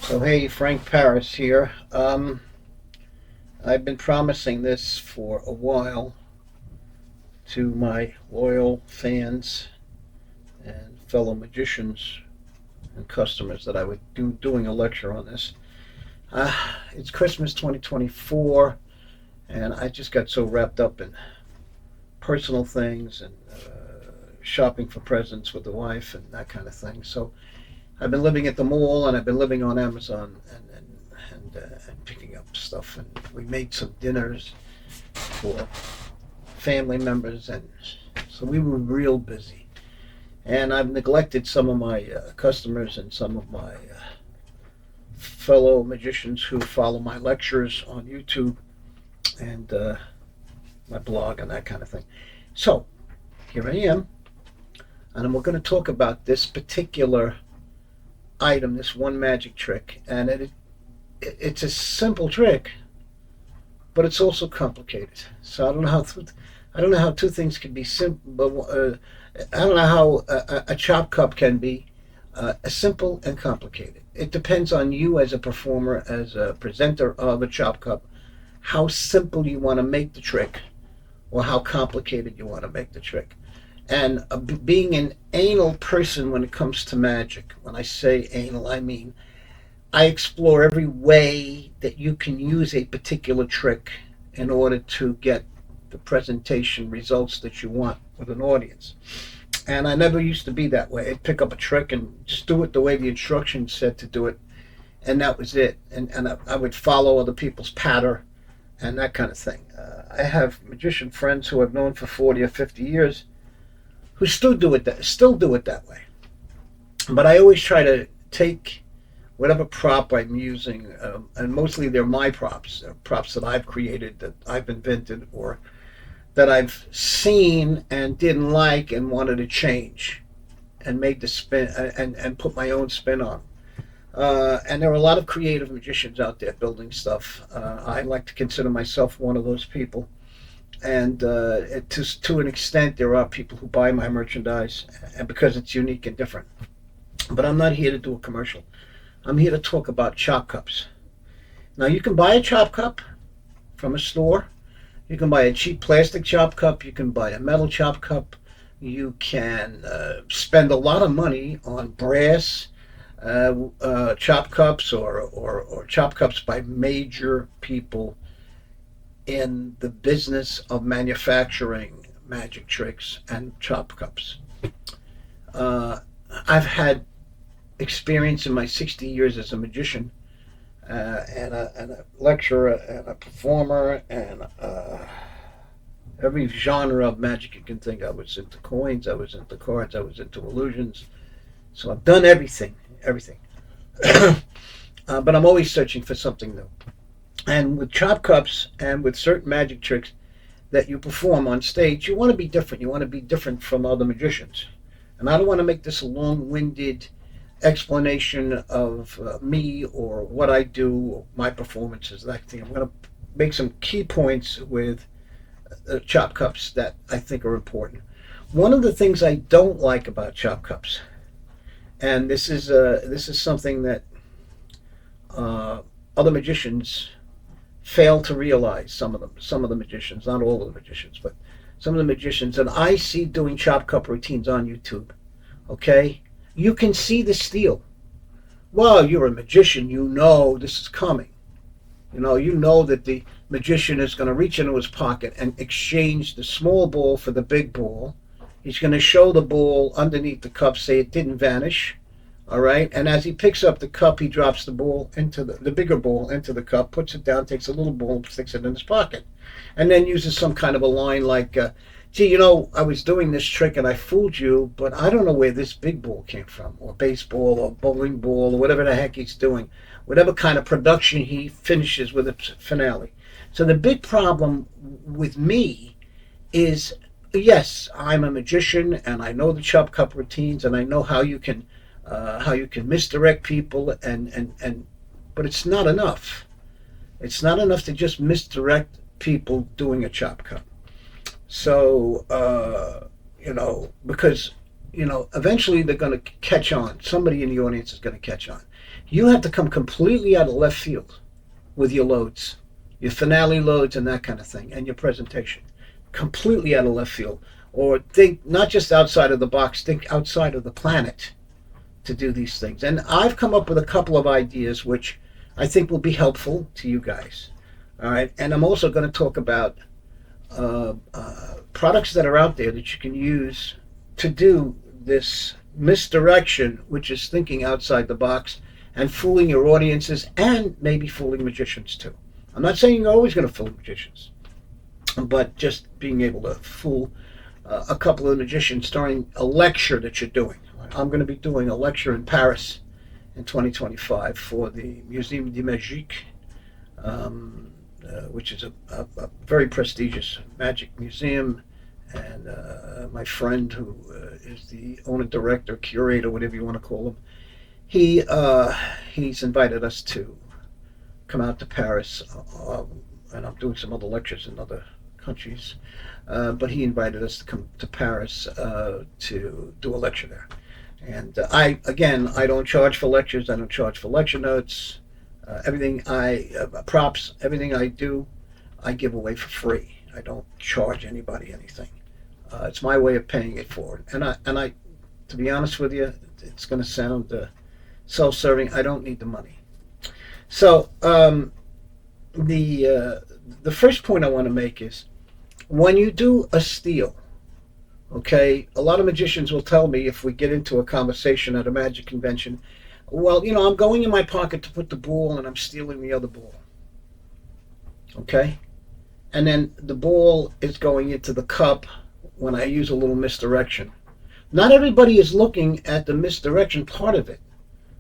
So hey, Frank Paris here. I've been promising this for a while to my loyal fans and fellow magicians and customers that I would do doing a lecture on this. Uh, it's Christmas 2024, and I just got so wrapped up in personal things and shopping for presents with the wife and that kind of thing. So I've been living at the mall, and I've been living on Amazon and picking up stuff. And we made some dinners for family members, and so we were real busy. And I've neglected some of my customers and some of my fellow magicians who follow my lectures on YouTube and my blog and that kind of thing. So here I am, and we're going to talk about this particular item, this one magic trick, and it's a simple trick, but it's also complicated. So I don't know how two things can be simple. But I don't know how a chop cup can be simple and complicated. It depends on you as a performer, as a presenter of a chop cup, how simple you want to make the trick, or how complicated you want to make the trick. And being an anal person when it comes to magic, when I say anal, I mean I explore every way that you can use a particular trick in order to get the presentation results that you want with an audience. And I never used to be that way. I'd pick up a trick and just do it the way the instructions said to do it, and that was it. And I would follow other people's pattern and that kind of thing. I have magician friends who I've known for 40 or 50 years who still do it that way. But I always try to take whatever prop I'm using, and mostly they're my props. They're props that I've created, that I've invented, or that I've seen and didn't like and wanted to change, and made the spin and put my own spin on. And there are a lot of creative magicians out there building stuff. I like to consider myself one of those people. And to an extent, there are people who buy my merchandise, and because it's unique and different. But I'm not here to do a commercial. I'm here to talk about chop cups. Now, you can buy a chop cup from a store. You can buy a cheap plastic chop cup. You can buy a metal chop cup. You can spend a lot of money on brass chop cups, or chop cups by major people in the business of manufacturing magic tricks and chop cups. I've had experience in my 60 years as a magician, and a lecturer and a performer, and every genre of magic you can think. I was into coins, I was into cards, I was into illusions. So I've done everything. But I'm always searching for something new. And with chop cups and with certain magic tricks that you perform on stage, you want to be different. You want to be different from other magicians. And I don't want to make this a long-winded explanation of me or what I do, or my performances, that thing. I'm going to make some key points with chop cups that I think are important. One of the things I don't like about chop cups, and this is something that other magicians fail to realize. Some of the magicians, not all of the magicians, but some of the magicians that I see doing chop cup routines on YouTube. Okay, you can see the steel. Well, you're a magician. You know this is coming. You know that the magician is going to reach into his pocket and exchange the small ball for the big ball. He's going to show the ball underneath the cup, say it didn't vanish. All right, and as he picks up the cup, he drops the ball into the bigger ball into the cup, puts it down, takes a little ball, and sticks it in his pocket, and then uses some kind of a line like, "Gee, I was doing this trick and I fooled you, but I don't know where this big ball came from, or baseball, or bowling ball, or whatever the heck he's doing, whatever kind of production he finishes with a finale." So the big problem with me is, yes, I'm a magician and I know the chop cup routines, and I know how you can misdirect people, but it's not enough. It's not enough to just misdirect people doing a chop cup. So because eventually they're going to catch on. Somebody in the audience is going to catch on. You have to come completely out of left field with your loads, your finale loads and that kind of thing, and your presentation. Completely out of left field. Or think not just outside of the box, think outside of the planet to do these things. And I've come up with a couple of ideas which I think will be helpful to you guys. All right. And I'm also going to talk about products that are out there that you can use to do this misdirection, which is thinking outside the box and fooling your audiences and maybe fooling magicians too. I'm not saying you're always going to fool magicians, but just being able to fool a couple of magicians during a lecture that you're doing. I'm going to be doing a lecture in Paris in 2025 for the Muséum de Magique, which is a very prestigious magic museum. And my friend, who is the owner, director, curator, whatever you want to call him, he's invited us to come out to Paris, and I'm doing some other lectures in other countries. But he invited us to come to Paris to do a lecture there. And I don't charge for lectures. I don't charge for lecture notes. Props, everything I do, I give away for free. I don't charge anybody anything. It's my way of paying it forward. And I, to be honest with you, it's going to sound self-serving. I don't need the money. So the first point I want to make is, when you do a steal, okay, a lot of magicians will tell me, if we get into a conversation at a magic convention, well, I'm going in my pocket to put the ball and I'm stealing the other ball. Okay? And then the ball is going into the cup when I use a little misdirection. Not everybody is looking at the misdirection part of it.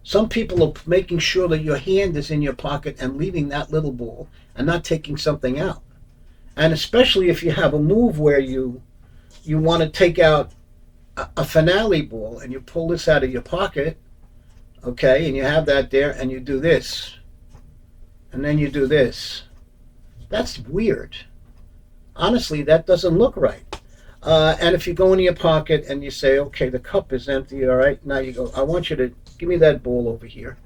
Some people are making sure that your hand is in your pocket and leaving that little ball and not taking something out. And especially if you have a move where you want to take out a finale ball and you pull this out of your pocket, okay, and you have that there and you do this, and then you do this. That's weird. Honestly, that doesn't look right. And if you go into your pocket and you say, okay, the cup is empty, all right, now you go, I want you to give me that ball over here.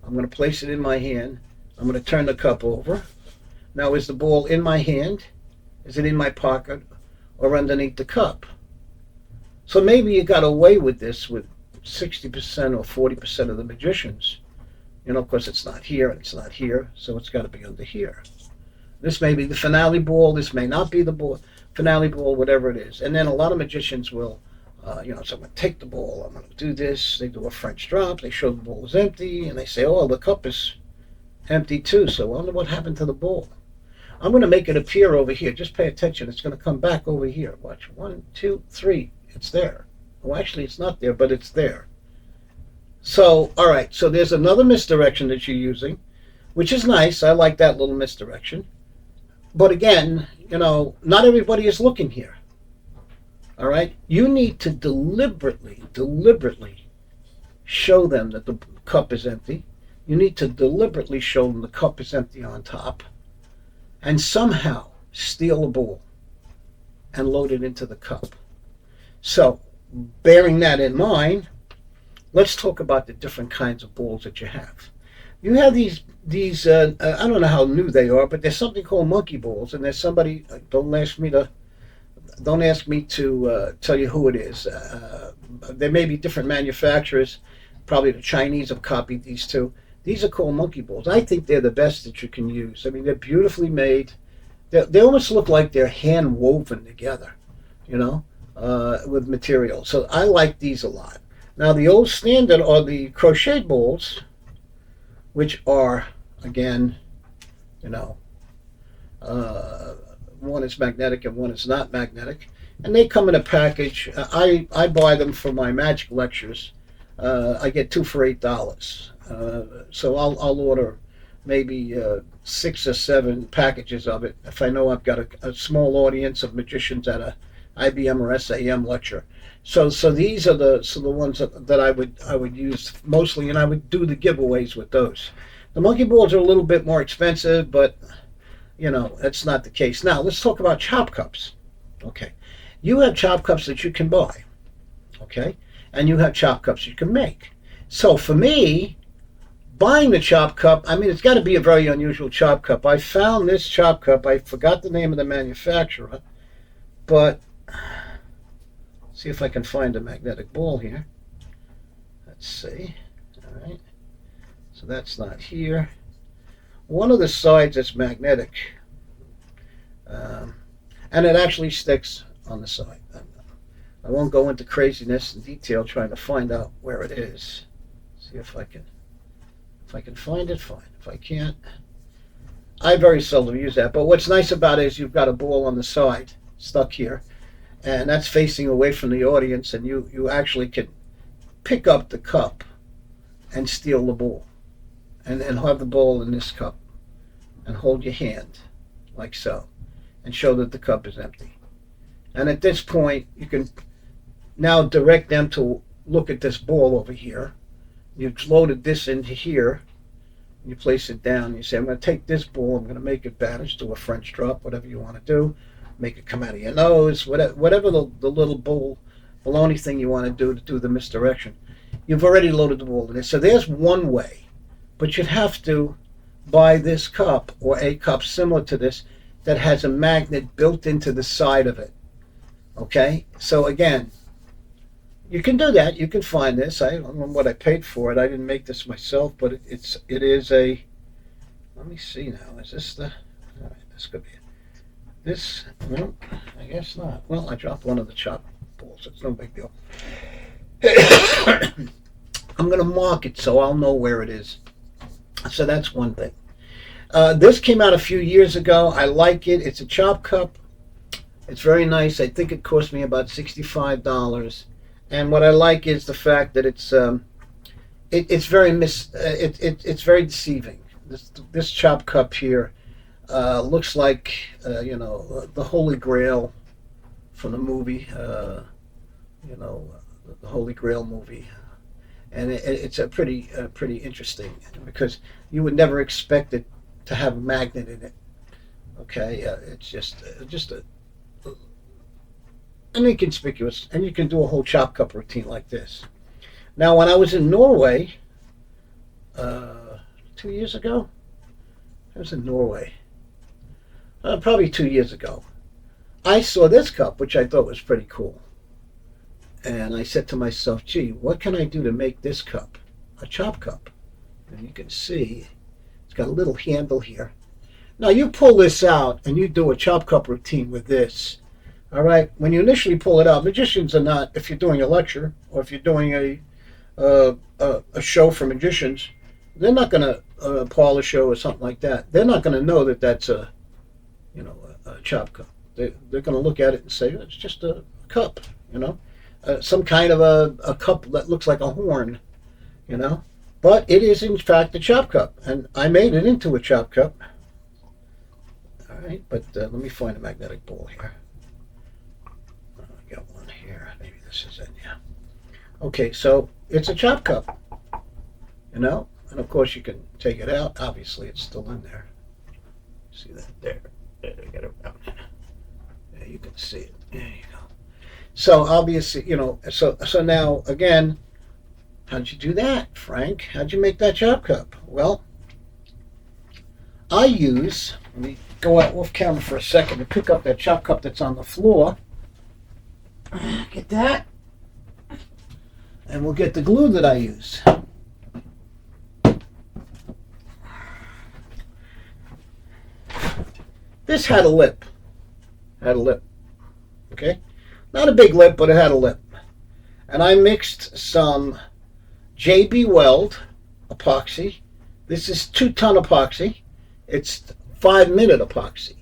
I'm going to place it in my hand. I'm going to turn the cup over. Now, is the ball in my hand? Is it in my pocket or underneath the cup? So maybe you got away with this with 60% or 40% of the magicians. Of course, it's not here and it's not here, so it's got to be under here. This may be the finale ball. This may not be the ball, finale ball, whatever it is. And then a lot of magicians will, so I'm going to take the ball. I'm going to do this. They do a French drop. They show the ball is empty, and they say, oh, the cup is empty too. So I wonder what happened to the ball. I'm going to make it appear over here. Just pay attention. It's going to come back over here. Watch. 1, 2, 3. It's there. Well, actually, it's not there, but it's there. So, all right. So there's another misdirection that you're using, which is nice. I like that little misdirection. But again, not everybody is looking here. All right? You need to deliberately show them that the cup is empty. You need to deliberately show them the cup is empty on top, and somehow steal a ball and load it into the cup. So, bearing that in mind, let's talk about the different kinds of balls that you have. You have these I don't know how new they are, but there's something called monkey balls, and there's somebody, don't ask me to tell you who it is. There may be different manufacturers. Probably the Chinese have copied these too. These are called monkey balls. I think they're the best that you can use. I mean, they're beautifully made. They almost look like they're hand woven together, with material. So I like these a lot. Now, the old standard are the crochet balls, which are, again, one is magnetic and one is not magnetic. And they come in a package. I buy them for my magic lectures. I get 2 for $8. So I'll order maybe 6 or 7 packages of it if I know I've got a small audience of magicians at a IBM or SAM lecture. So these are the ones that I would use mostly, and I would do the giveaways with those. The monkey balls are a little bit more expensive, but that's not the case. Now let's talk about chop cups. Okay, you have chop cups that you can buy. Okay, and you have chop cups you can make. So for me, buying the chop cup, I mean, it's got to be a very unusual chop cup. I found this chop cup. I forgot the name of the manufacturer, but see if I can find a magnetic ball here. Let's see. All right. So that's not here. One of the sides is magnetic, and it actually sticks on the side. I won't go into craziness and detail trying to find out where it is. See if I can find it, fine. If I can't, I very seldom use that. But what's nice about it is you've got a ball on the side stuck here, and that's facing away from the audience, and you actually can pick up the cup and steal the ball, and have the ball in this cup and hold your hand like so and show that the cup is empty. And at this point you can now direct them to look at this ball over here. You've loaded this into here. You place it down. You say, I'm going to take this ball, I'm going to make it vanish, do a French drop, whatever you want to do. Make it come out of your nose, whatever the little baloney thing you want to do the misdirection. You've already loaded the ball in it. So there's one way. But you'd have to buy this cup or a cup similar to this that has a magnet built into the side of it. Okay? So again, you can do that. You can find this. I don't know what I paid for it. I didn't make this myself, but it is a. Let me see now. Is this the? All right, this could be it. This? No, I guess not. Well, I dropped one of the chop balls. It's no big deal. I'm going to mark it so I'll know where it is. So that's one thing. This came out a few years ago. I like it. It's a chop cup. It's very nice. I think it cost me about $65. And what I like is the fact that it's very deceiving. This chop cup here looks like the Holy Grail from the movie, the Holy Grail movie, and it's a pretty interesting because you would never expect it to have a magnet in it. Okay, it's just an inconspicuous, and you can do a whole chop cup routine like this. Now, when I was in Norway 2 years ago, I was in Norway, probably 2 years ago, I saw this cup, which I thought was pretty cool. And I said to myself, gee, what can I do to make this cup a chop cup? And you can see it's got a little handle here. Now, you pull this out and you do a chop cup routine with this. All right, when you initially pull it out, magicians are not, if you're doing a lecture or if you're doing a show for magicians, they're not going to polish show or something like that. They're not going to know that that's a chop cup. They're going to look at it and say, it's just a cup, some kind of a cup that looks like a horn, But it is in fact a chop cup, and I made it into a chop cup. All right, but let me find a magnetic ball here. I got one here. Maybe this is it. Yeah. Okay, so it's a chop cup, and of course you can take it out. Obviously, it's still in there. See that there? Get it out. Yeah, you can see it. There you go. So obviously, so now again, how'd you do that, Frank? How'd you make that chop cup? Well, let me go out off camera for a second and pick up that chop cup that's on the floor. Get that. And we'll get the glue that I use. This had a lip. Okay? Not a big lip, but it had a lip. And I mixed some JB Weld epoxy. This is 2-ton epoxy. It's 5-minute epoxy.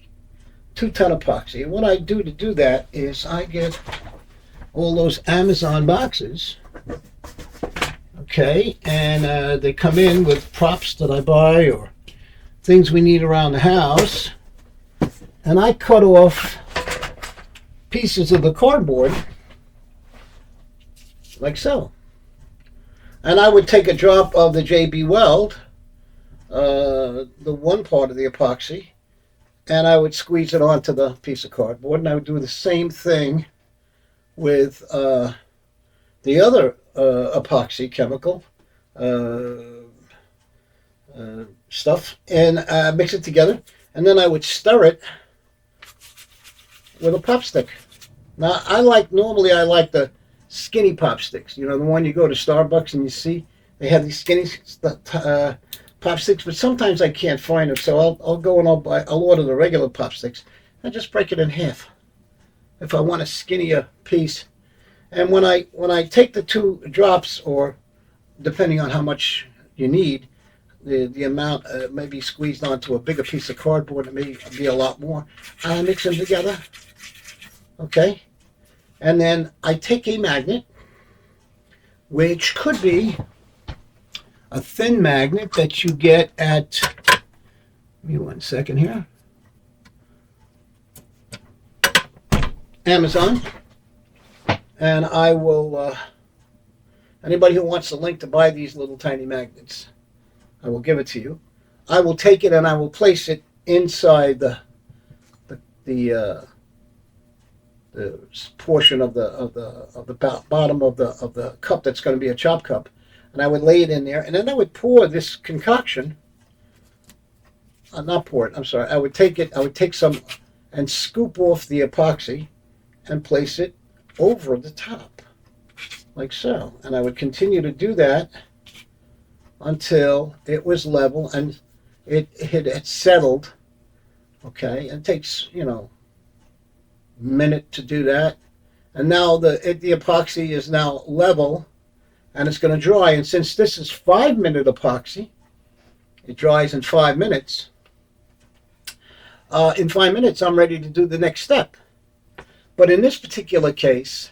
2-ton epoxy. And what I do to do that is I get all those Amazon boxes. Okay, and they come in with props that I buy or things we need around the house. And I cut off pieces of the cardboard like so. And I would take a drop of the JB Weld, the one part of the epoxy, and I would squeeze it onto the piece of cardboard. And I would do the same thing with the other epoxy chemical uh, stuff and mix it together, and then I would stir it with a pop stick. Now, normally I like the skinny pop sticks. You know, the one you go to Starbucks and you see they have these skinny pop sticks, but sometimes I can't find them, so I'll go and I'll order the regular pop sticks and just break it in half if I want a skinnier piece. And when I take the 2 drops, or depending on how much you need, the amount may be squeezed onto a bigger piece of cardboard. It may be a lot more. I mix them together, okay? And then I take a magnet, which could be a thin magnet that you get at, give me 1 second here, Amazon. And I will, anybody who wants the link to buy these little tiny magnets, I will give it to you. I will take it and I will place it inside the portion of the bottom of the cup that's going to be a chop cup, and I would lay it in there, and then I would pour this concoction. Not pour it. I'm sorry. I would take some and scoop off the epoxy and place it over the top, like so. And I would continue to do that until it was level and it had settled. Okay, it takes, you know, a minute to do that. And now the epoxy is now level and it's going to dry. And since this is 5-minute epoxy, it dries in 5 minutes. In 5 minutes, I'm ready to do the next step. But in this particular case,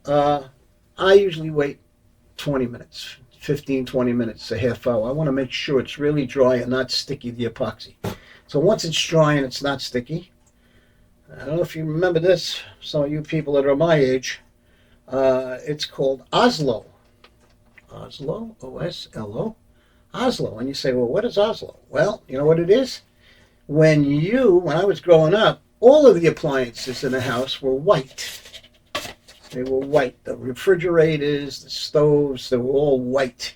I usually wait 20 minutes, 15, 20 minutes, a half hour. I want to make sure it's really dry and not sticky, the epoxy. So once it's dry and it's not sticky, I don't know if you remember this, some of you people that are my age, it's called Oslo. Oslo, O-S-L-O, Oslo. And you say, well, what is Oslo? Well, you know what it is? When I was growing up, all of the appliances in the house were white. They were white. The refrigerators, the stoves, they were all white.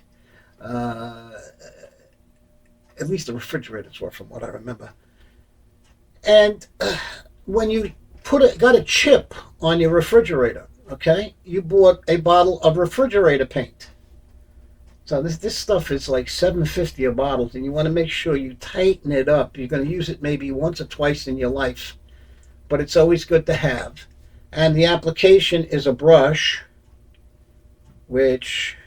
At least the refrigerators were, from what I remember. And when you got a chip on your refrigerator, okay, you bought a bottle of refrigerator paint. So this stuff is like $7.50 a bottle, and you want to make sure you tighten it up. You're going to use it maybe once or twice in your life, but it's always good to have. And the application is a brush, which,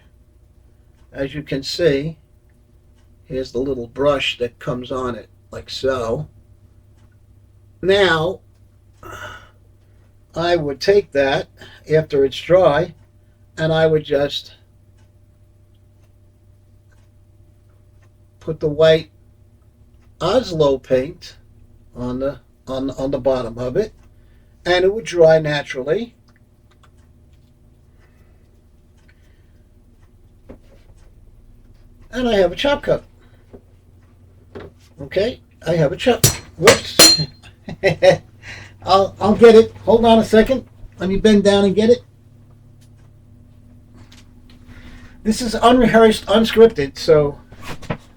as you can see, here's the little brush that comes on it, like so. Now, I would take that after it's dry, and I would just put the white Oslo paint on the bottom of it, and it would dry naturally. And I have a chop cup. Okay, I have a chop. Whoops. I'll get it. Hold on a second. Let me bend down and get it. This is unrehearsed, unscripted, so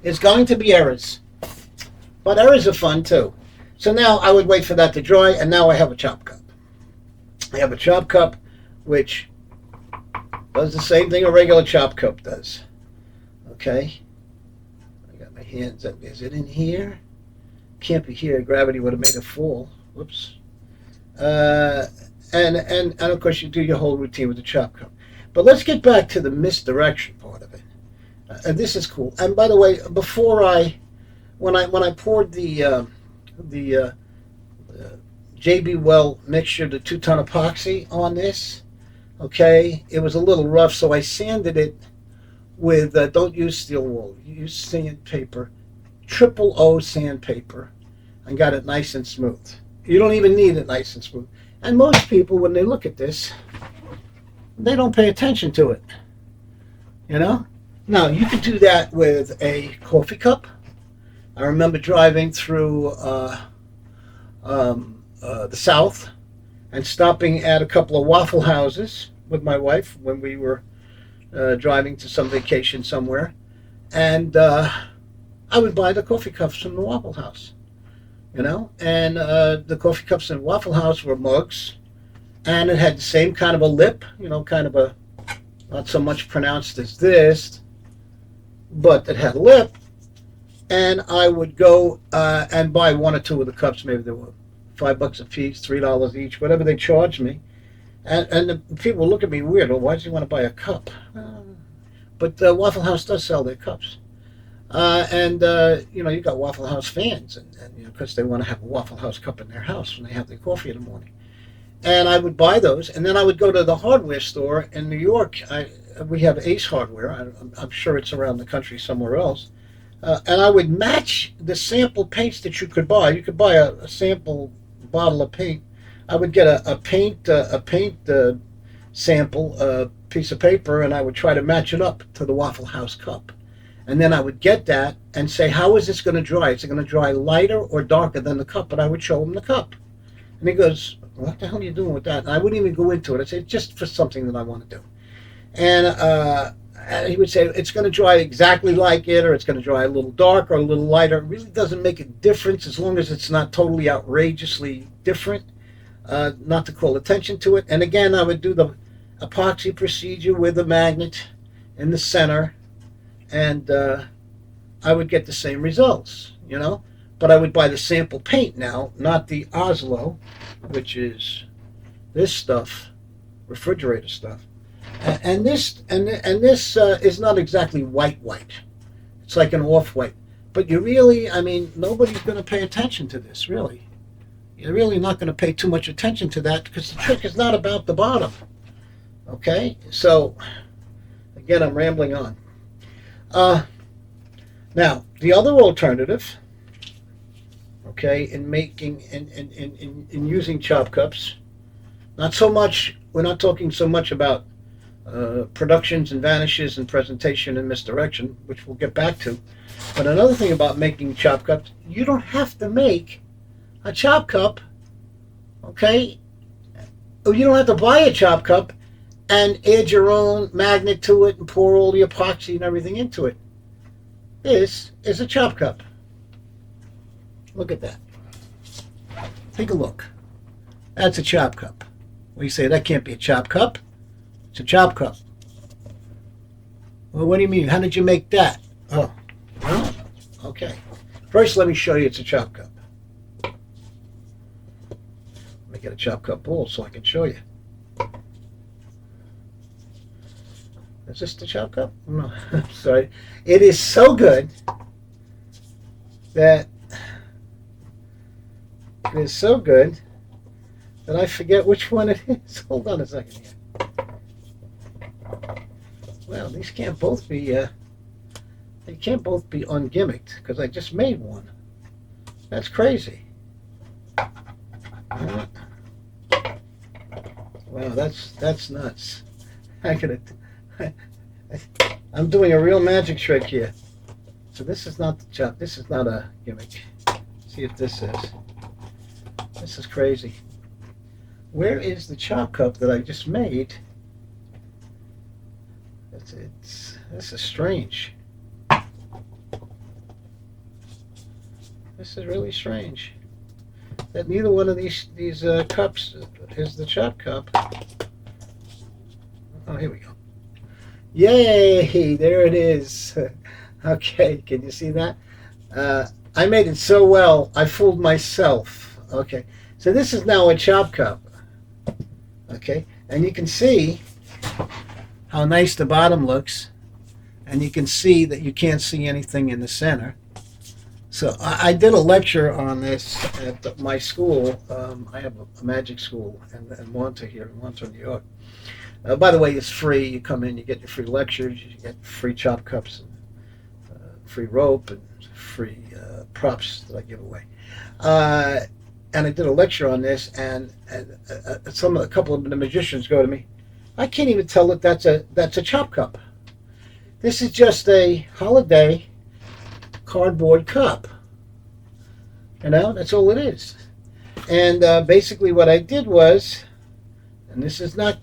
it's going to be errors. But errors are fun too. So now I would wait for that to dry, and now I have a chop cup. I have a chop cup which does the same thing a regular chop cup does. Okay? I got my hands up. Is it in here? Can't be here. Gravity would have made it fall. Whoops. And of course you do your whole routine with the chop cup. But let's get back to the misdirection part of it. And this is cool. And by the way, before when I poured the JB Well mixture, the 2-ton epoxy on this, okay, it was a little rough, so I sanded it with, don't use steel wool, use sandpaper, triple O sandpaper, and got it nice and smooth. You don't even need it nice and smooth. And most people, when they look at this, they don't pay attention to it, you know? Now, you could do that with a coffee cup. I remember driving through the South and stopping at a couple of Waffle Houses, with my wife when we were driving to some vacation somewhere, and I would buy the coffee cups from the Waffle House, and the coffee cups in Waffle House were mugs, and it had the same kind of a lip, kind of a, not so much pronounced as this, but it had a lip, and I would go and buy one or two of the cups. Maybe they were $5 a piece, $3 each, whatever they charged me. And the people look at me weird. Well, why do you want to buy a cup? But Waffle House does sell their cups. You got Waffle House fans, and because they want to have a Waffle House cup in their house when they have their coffee in the morning. And I would buy those, and then I would go to the hardware store in New York. We have Ace Hardware. I'm sure it's around the country somewhere else. And I would match the sample paints that you could buy. You could buy a sample bottle of paint. I would get a paint sample piece of paper, and I would try to match it up to the Waffle House cup. And then I would get that and say, how is this going to dry? Is it going to dry lighter or darker than the cup? And I would show him the cup. And he goes, what the hell are you doing with that? And I wouldn't even go into it. I'd say, just for something that I want to do. And he would say, it's going to dry exactly like it, or it's going to dry a little darker or a little lighter. It really doesn't make a difference as long as it's not totally outrageously different, not to call attention to it. And again, I would do the epoxy procedure with a magnet in the center, and I would get the same results, But I would buy the sample paint now, not the Oslo, which is this stuff, refrigerator stuff. And this is not exactly white. It's like an off-white. But nobody's going to pay attention to this, really. You're really not going to pay too much attention to that, because the trick is not about the bottom. Okay? So, again, I'm rambling on. Now, the other alternative, okay, in using chop cups, we're not talking so much about productions and vanishes and presentation and misdirection, which we'll get back to. But another thing about making chop cups, you don't have to make a chop cup, okay? Or you don't have to buy a chop cup and add your own magnet to it and pour all the epoxy and everything into it. This is a chop cup. Look at that. Take a look. That's a chop cup. Well, you say, that can't be a chop cup. It's a chop cup. Well, what do you mean? How did you make that? Oh, well, okay. First, let me show you it's a chop cup. Let me get a chop cup bowl so I can show you. Is this the chop cup? No, sorry. It is so good that I forget which one it is. Hold on a second here. Well, these can't both be ungimmicked, because I just made one. That's crazy. Well, that's nuts. I'm doing a real magic trick here. So this is not the chop. This is not a gimmick. Let's see if this is. This is crazy. Where is the chop cup that I just made? This is strange. This is really strange. That neither one of these cups is the chop cup. Oh, here we go. Yay! There it is. Okay, can you see that? I made it so well, I fooled myself. Okay, so this is now a chop cup. Okay, and you can see how nice the bottom looks, and you can see that you can't see anything in the center. So I did a lecture on this at my school. I have a magic school in Monta here in Monta, New York. By the way, it's free. You come in, you get your free lectures, you get free chop cups, and free rope, and free props that I give away. And I did a lecture on this, and a couple of the magicians go to me, I can't even tell that that's a chop cup. This is just a holiday cardboard cup. That's all it is. And basically what I did was, and this is not,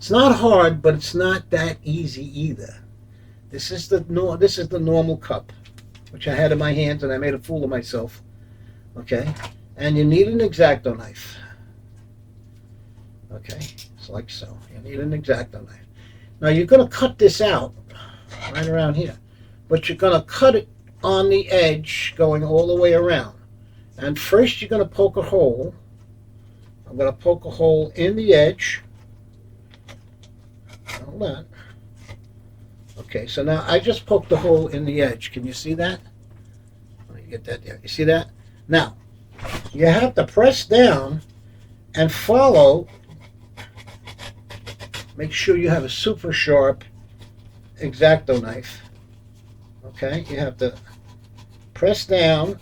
It's not hard, but it's not that easy either. This is the normal cup, which I had in my hands, and I made a fool of myself. Okay, and you need an X-Acto knife. Okay, it's like so. You need an X-Acto knife. Now you're going to cut this out right around here, but you're going to cut it on the edge, going all the way around. And first, you're going to poke a hole. I'm going to poke a hole in the edge. Hold on. Okay, so now I just poked the hole in the edge. Can you see that? Let me get that there. You see that? Now, you have to press down and follow. Make sure you have a super sharp X-Acto knife. Okay, you have to press down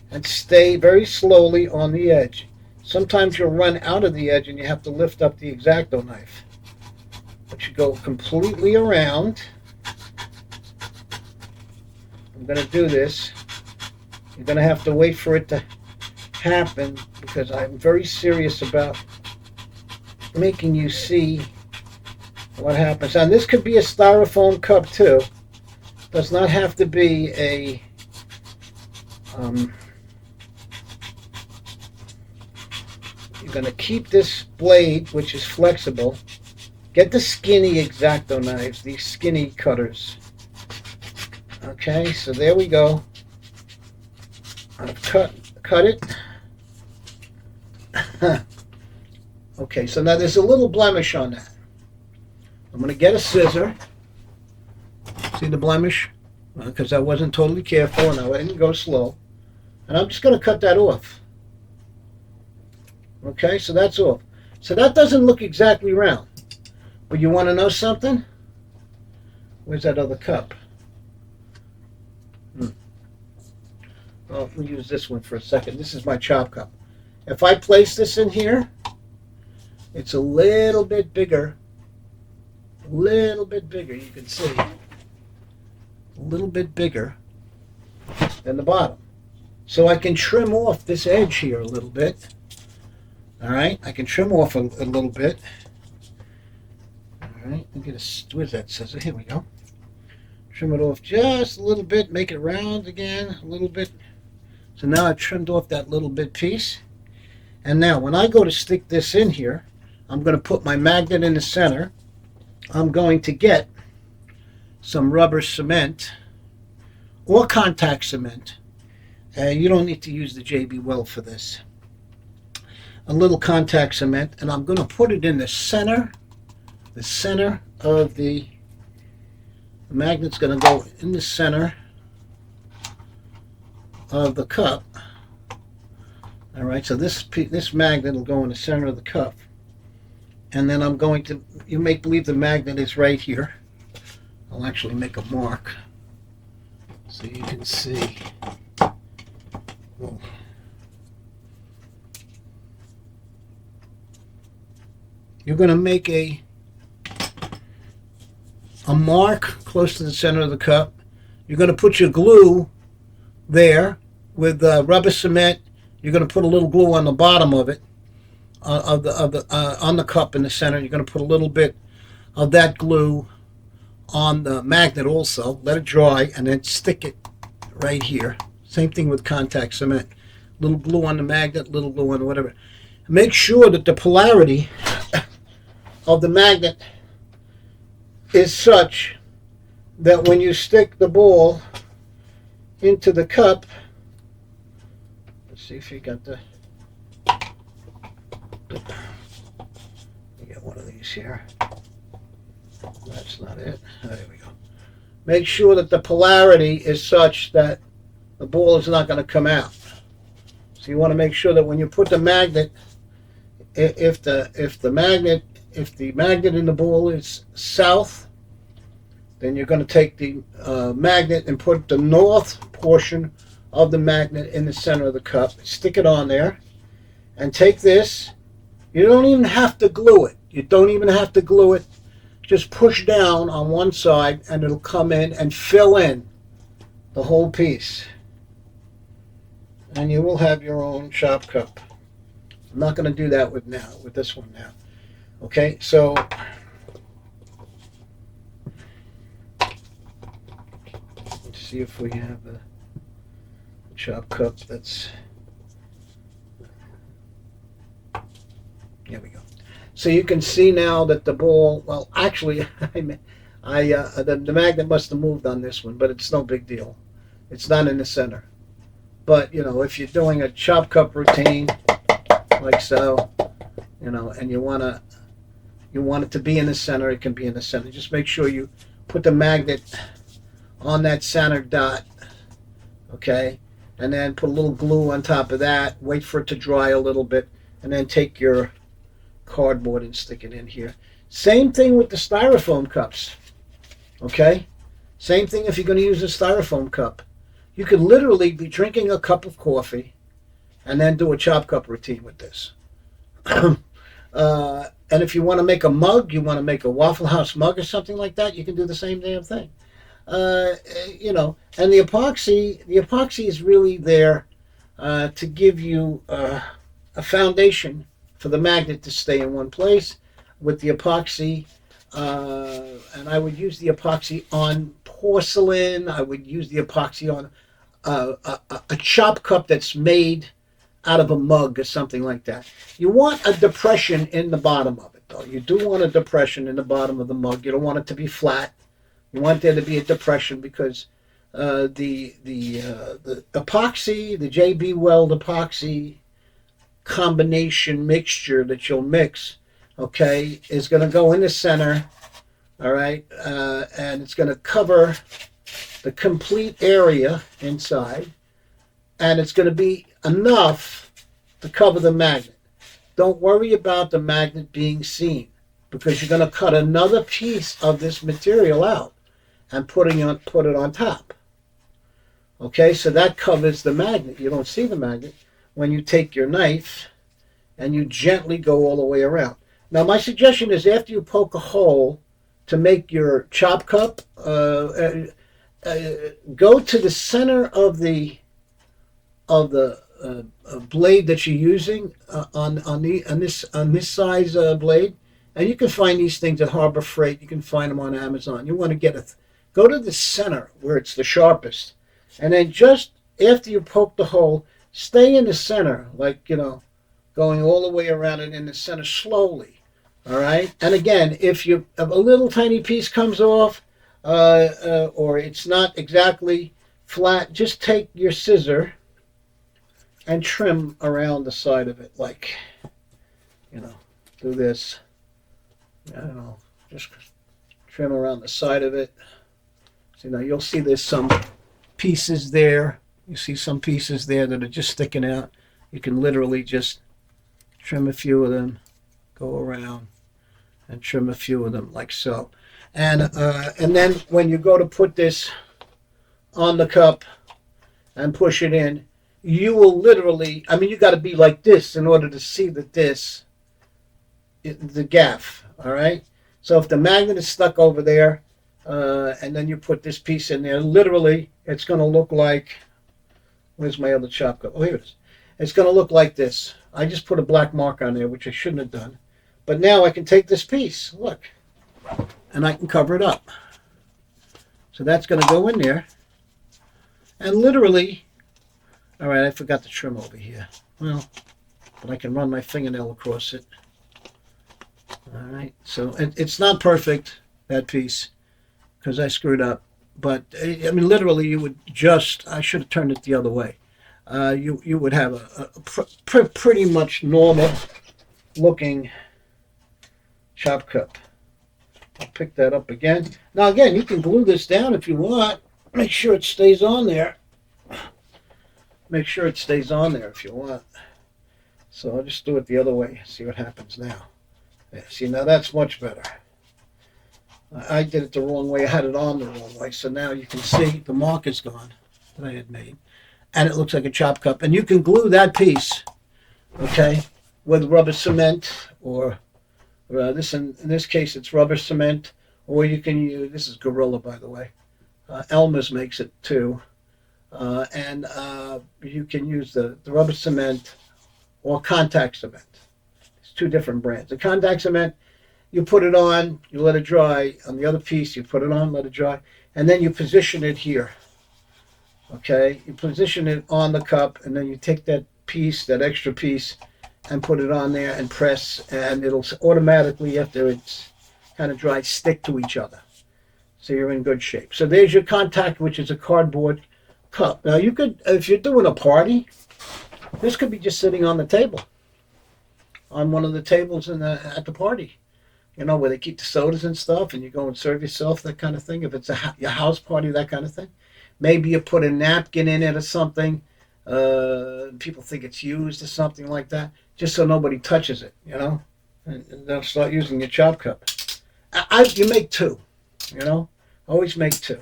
and stay very slowly on the edge. Sometimes you'll run out of the edge and you have to lift up the X-Acto knife. But you go completely around. I'm going to do this. You're going to have to wait for it to happen because I'm very serious about making you see what happens. And this could be a styrofoam cup too. Does not have to be a you're going to keep this blade, which is flexible. Get the skinny X-Acto knives, these skinny cutters. Okay, so there we go. I've cut it. Okay, so now there's a little blemish on that. I'm going to get a scissor. See the blemish? Because I wasn't totally careful and I didn't go slow. And I'm just going to cut that off. Okay, so that's off. So that doesn't look exactly round. But you want to know something? Where's that other cup? Well, we'll use this one for a second. This is my chop cup. If I place this in here, it's a little bit bigger. A little bit bigger, you can see. A little bit bigger than the bottom. So I can trim off this edge here a little bit. All right, I can trim off a little bit. All right, where's that scissor? Here we go. Trim it off just a little bit, make it round again a little bit. So now I've trimmed off that little bit piece. And now when I go to stick this in here, I'm going to put my magnet in the center. I'm going to get some rubber cement or contact cement. You don't need to use the JB Weld for this. A little contact cement, and I'm going to put it in the center of the magnet's going to go in the center of the cup. All right, so this magnet will go in the center of the cup, and then I'm going to, you make believe the magnet is right here. I'll actually make a mark so you can see. Whoa. You're going to make a mark close to the center of the cup. You're going to put your glue there with rubber cement. You're going to put a little glue on the bottom of it, on the cup in the center. You're going to put a little bit of that glue on the magnet also. Let it dry and then stick it right here. Same thing with contact cement. Little glue on the magnet, little glue on whatever. Make sure that the polarity of the magnet is such that when you stick the ball into the cup, let's see if you got the, you get one of these here. That's not it. There we go. Make sure that the polarity is such that the ball is not going to come out. So you want to make sure that when you put the magnet, if the magnet in the ball is south, then you're going to take the magnet and put the north portion of the magnet in the center of the cup. Stick it on there, and take this. You don't even have to glue it. You don't even have to glue it. Just push down on one side, and it'll come in and fill in the whole piece. And you will have your own chop cup. I'm not going to do that with this one now. Okay, so see if we have a chop cup that's, here we go. So you can see now that the ball, well, actually, the magnet must have moved on this one, but it's no big deal. It's not in the center. But, you know, if you're doing a chop cup routine, like so, you know, and you want it to be in the center, it can be in the center. Just make sure you put the magnet on that center dot, okay? And then put a little glue on top of that, wait for it to dry a little bit, and then take your cardboard and stick it in here. Same thing with the styrofoam cups, okay? Same thing if you're going to use a styrofoam cup. You could literally be drinking a cup of coffee and then do a chop cup routine with this. And if you want to make a mug, you want to make a Waffle House mug or something like that, you can do the same damn thing. You know, and the epoxy is really there to give you a foundation for the magnet to stay in one place with the epoxy. And I would use the epoxy on porcelain. I would use the epoxy on a chop cup that's made out of a mug or something like that. You want a depression in the bottom of it, though. You do want a depression in the bottom of the mug. You don't want it to be flat. You want there to be a depression because the epoxy, the JB Weld epoxy combination mixture that you'll mix, okay, is going to go in the center, all right, and it's going to cover the complete area inside, and it's going to be enough to cover the magnet. Don't worry about the magnet being seen because you're going to cut another piece of this material out and put it on top. Okay, so that covers the magnet. You don't see the magnet when you take your knife and you gently go all the way around. Now, my suggestion is after you poke a hole to make your chop cup, go to the center of the blade that you're using on this size blade, and you can find these things at Harbor Freight. You can find them on Amazon. You want to go to the center where it's the sharpest, and then just after you poke the hole, stay in the center, like, you know, going all the way around it in the center slowly. All right, and again, if a little tiny piece comes off, or it's not exactly flat, just take your scissor and trim around the side of it, like, you know, do this. I don't know, just trim around the side of it. So now you'll see there's some pieces there. You see some pieces there that are just sticking out. You can literally just trim a few of them, go around and trim a few of them like so. And then when you go to put this on the cup and push it in, you will literally, I mean, you got to be like this in order to see that the gaff, all right? So if the magnet is stuck over there, and then you put this piece in there, literally, it's going to look like, where's my other chop cup? Oh, here it is. It's going to look like this. I just put a black mark on there, which I shouldn't have done. But now I can take this piece, look, and I can cover it up. So that's going to go in there. And literally, all right, I forgot to trim over here. Well, but I can run my fingernail across it. All right, so it's not perfect, that piece, because I screwed up. But, I mean, literally, you would just, I should have turned it the other way. You would have a pretty much normal looking chop cup. I'll pick that up again. Now, again, you can glue this down if you want. Make sure it stays on there. Make sure it stays on there if you want. So I'll just do it the other way. See what happens now. Yeah, see, now that's much better. I did it the wrong way. I had it on the wrong way. So now you can see the mark is gone that I had made. And it looks like a chop cup. And you can glue that piece, okay, with rubber cement or in this case it's rubber cement, or you can use, this is Gorilla, by the way. Elmer's makes it too. And you can use the rubber cement or contact cement. It's two different brands. The contact cement, you put it on, you let it dry. On the other piece, you put it on, let it dry, and then you position it here. Okay, you position it on the cup, and then you take that piece, that extra piece, and put it on there and press, and it'll automatically, after it's kind of dry, stick to each other. So you're in good shape. So there's your contact, which is a cardboard cup. Now you could, if you're doing a party, this could be just sitting on the table, on one of the tables at the party. You know, where they keep the sodas and stuff, and you go and serve yourself, that kind of thing. If it's your house party, that kind of thing. Maybe you put a napkin in it or something. People think it's used or something like that, just so nobody touches it. You know, and they'll start using your chop cup. You make two. You know, always make two.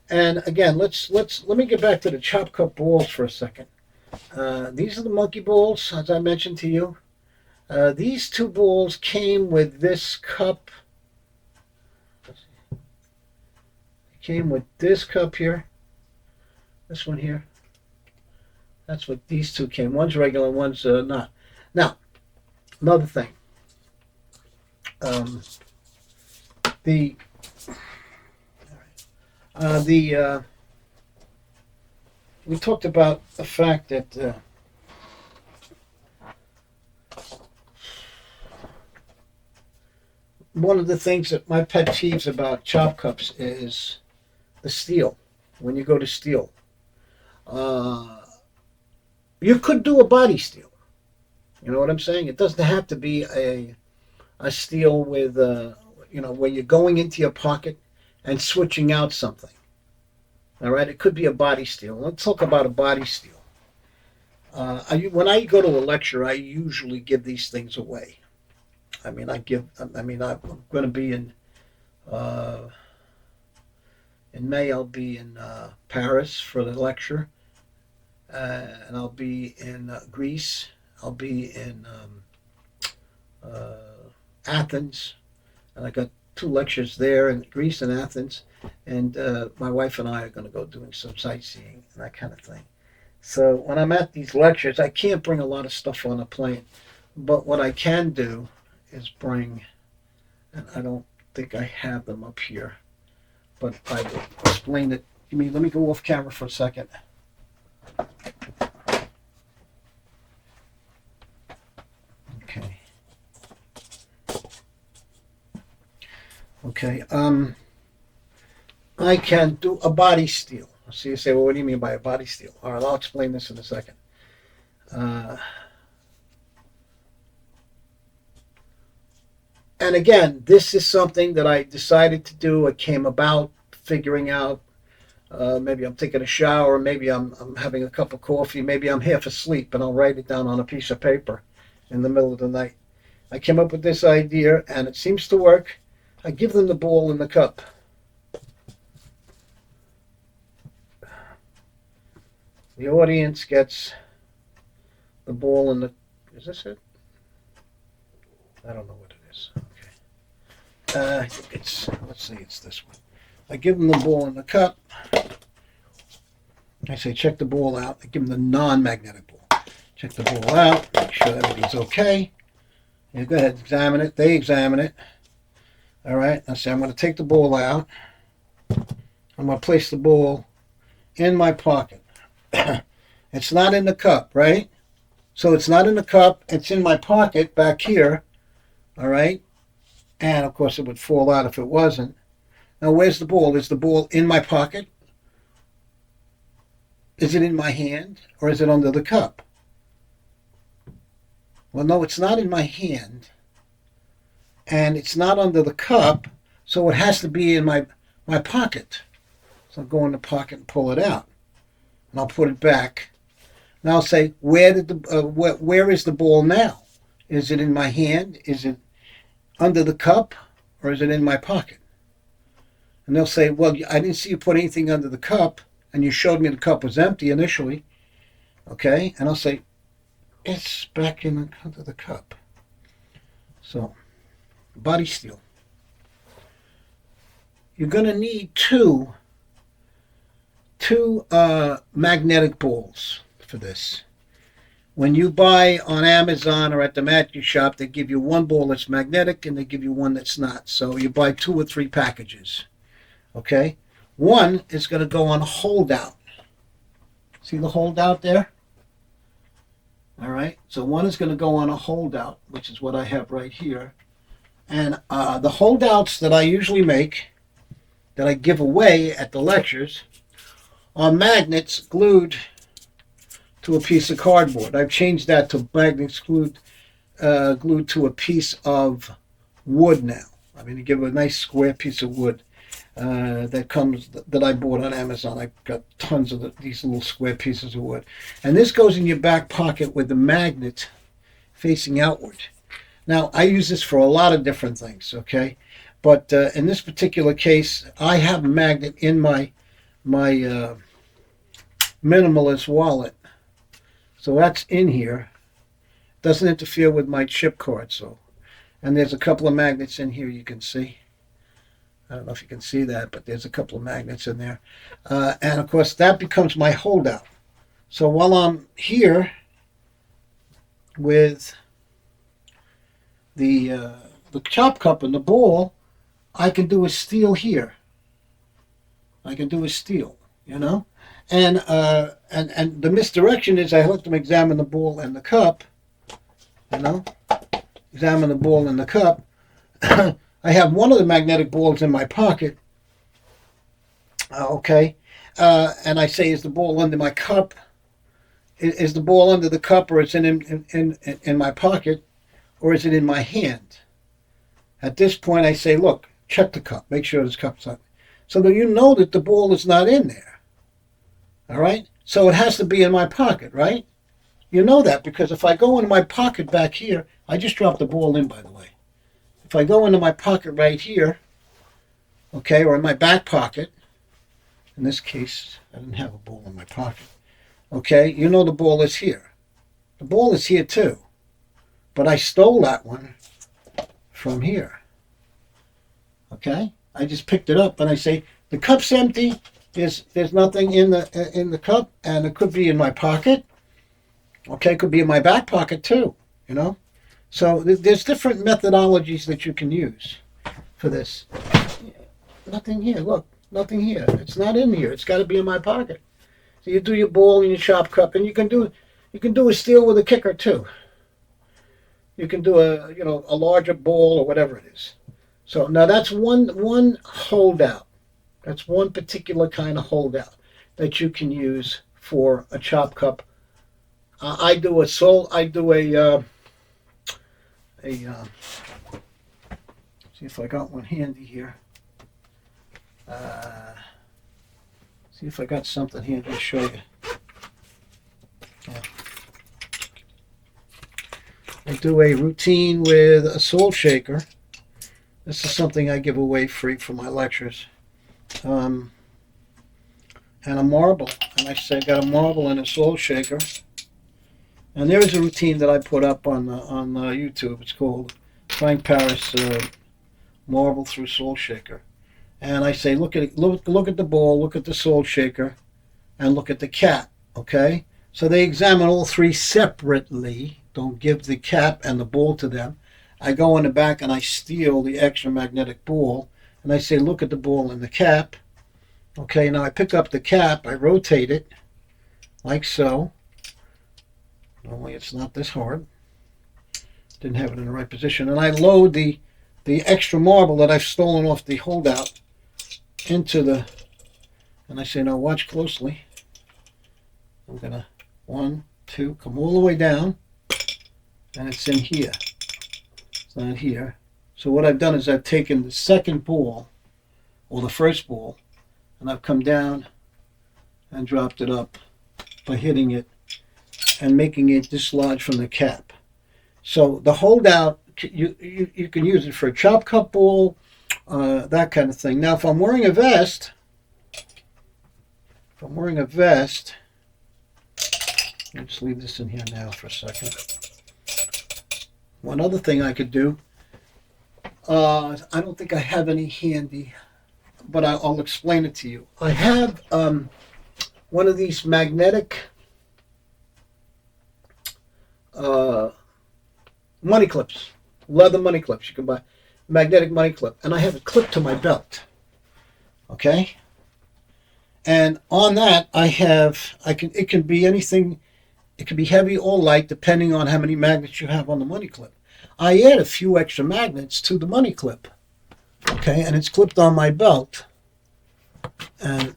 And again, let me get back to the chop cup balls for a second. These are the monkey balls, as I mentioned to you. These two balls came with this cup. It came with this cup here. This one here. That's what these two came. One's regular, one's not. Now, another thing. The we talked about the fact that one of the things that my pet peeves about chop cups is the steel. When you go to steel, you could do a body steel. You know what I'm saying? It doesn't have to be a steel with where you're going into your pocket and switching out something. All right, it could be a body steel. Let's talk about a body steel. When I go to a lecture, I usually give these things away. I'm going to be in May. I'll be in Paris for the lecture, and I'll be in Greece. I'll be in Athens, and I got two lectures there in Greece and Athens. And my wife and I are going to go doing some sightseeing and that kind of thing. So when I'm at these lectures, I can't bring a lot of stuff on a plane, but what I can do is bring, and I don't think I have them up here, but I will explain it. Let me go off camera for a second. Okay. Okay. I can do a body steel. So you say, well, what do you mean by a body steel? All right, I'll explain this in a second. And again, this is something that I decided to do. It came about figuring out maybe I'm taking a shower, maybe I'm having a cup of coffee, maybe I'm half asleep, and I'll write it down on a piece of paper in the middle of the night. I came up with this idea, and it seems to work. I give them the ball in the cup. The audience gets the ball in the... Is this it? I don't know what it is. Okay. Let's see, it's this one. I give them the ball in the cup. I say, check the ball out. I give them the non-magnetic ball. Check the ball out. Make sure everything's okay. You go ahead, examine it. They examine it. All right. I say, I'm going to take the ball out. I'm going to place the ball in my pocket. It's not in the cup, right? So it's not in the cup. It's in my pocket back here. All right. And of course it would fall out if it wasn't. Now where's the ball? Is the ball in my pocket? Is it in my hand? Or is it under the cup? Well, no, it's not in my hand. And it's not under the cup. So it has to be in my pocket. So I'll go in the pocket and pull it out. And I'll put it back. And I'll say, where is the ball now? Is it in my hand? Is it under the cup? Or is it in my pocket? And they'll say, well, I didn't see you put anything under the cup, and you showed me the cup was empty initially. Okay? And I'll say, it's back under the cup. So, body steel. You're going to need two magnetic balls for this. When you buy on Amazon or at the magic shop, they give you one ball that's magnetic and they give you one that's not. So you buy 2 or 3 packages. Okay? One is going to go on holdout. See the holdout there? All right, so one is going to go on a holdout, which is what I have right here. And the holdouts that I usually make, that I give away at the lectures, are magnets glued to a piece of cardboard. I've changed that to magnets glued to a piece of wood now. I mean, you give a nice square piece of wood that I bought on Amazon. I got tons of these little square pieces of wood, and this goes in your back pocket with the magnet facing outward. Now, I use this for a lot of different things, okay? But in this particular case, I have a magnet in my minimalist wallet, so that's in here. Doesn't interfere with my chip card, so. And there's a couple of magnets in here you can see. I don't know if you can see that, but there's a couple of magnets in there. And of course, that becomes my holdout. So while I'm here with the chop cup and the bowl, I can do a steal here. I can do a steal, you know? And the misdirection is I let them examine the bowl and the cup, you know? Examine the ball in the cup. I have one of the magnetic balls in my pocket. Okay. And I say, is the ball under my cup? Is the ball under the cup, or is it in my pocket, or is it in my hand? At this point, I say, look, check the cup. Make sure this cup's up. So that you know that the ball is not in there. All right? So it has to be in my pocket, right? You know that because if I go into my pocket back here, I just dropped the ball in, by the way. If I go into my pocket right here, okay, or in my back pocket, in this case, I didn't have a ball in my pocket, okay, you know the ball is here. The ball is here too, but I stole that one from here, okay? I just picked it up and I say, the cup's empty, there's nothing in the cup, and it could be in my pocket, okay, it could be in my back pocket too, you know? So there's different methodologies that you can use for this. Nothing here, look, nothing here. It's not in here. It's got to be in my pocket. So you do your ball and your chop cup, and you can do a steal with a kicker too. You can do a larger ball or whatever it is. So now that's one holdout. That's one particular kind of holdout that you can use for a chop cup. I do a see if I got one handy here. See if I got something handy to show you. Yeah. I do a routine with a salt shaker. This is something I give away free for my lectures. And a marble. And I say I got a marble and a salt shaker. And there's a routine that I put up on YouTube. It's called Frank Paris Marble Through Salt Shaker. And I say, look at the ball, look at the salt shaker, and look at the cap. Okay? So they examine all three separately. Don't give the cap and the ball to them. I go in the back and I steal the extra magnetic ball. And I say, look at the ball and the cap. Okay, now I pick up the cap, I rotate it, like so. Normally it's not this hard. Didn't have it in the right position. And I load the extra marble that I've stolen off the holdout into the, and I say, now watch closely. I'm going to, 1, 2, come all the way down. And it's in here. It's not here. So what I've done is I've taken the second ball, or the first ball, and I've come down and dropped it up by hitting it and making it dislodge from the cap. So the holdout, you can use it for a chop cup ball, that kind of thing. Now if I'm wearing a vest, let's leave this in here now for a second. One other thing I could do, I don't think I have any handy, but I'll explain it to you. I have one of these magnetic money clips, leather money clips. You can buy magnetic money clip, and I have it clipped to my belt. Okay, And on that, it can be anything. It can be heavy or light depending on how many magnets you have on the money clip. I add a few extra magnets to the money clip. Okay, and it's clipped on my belt. And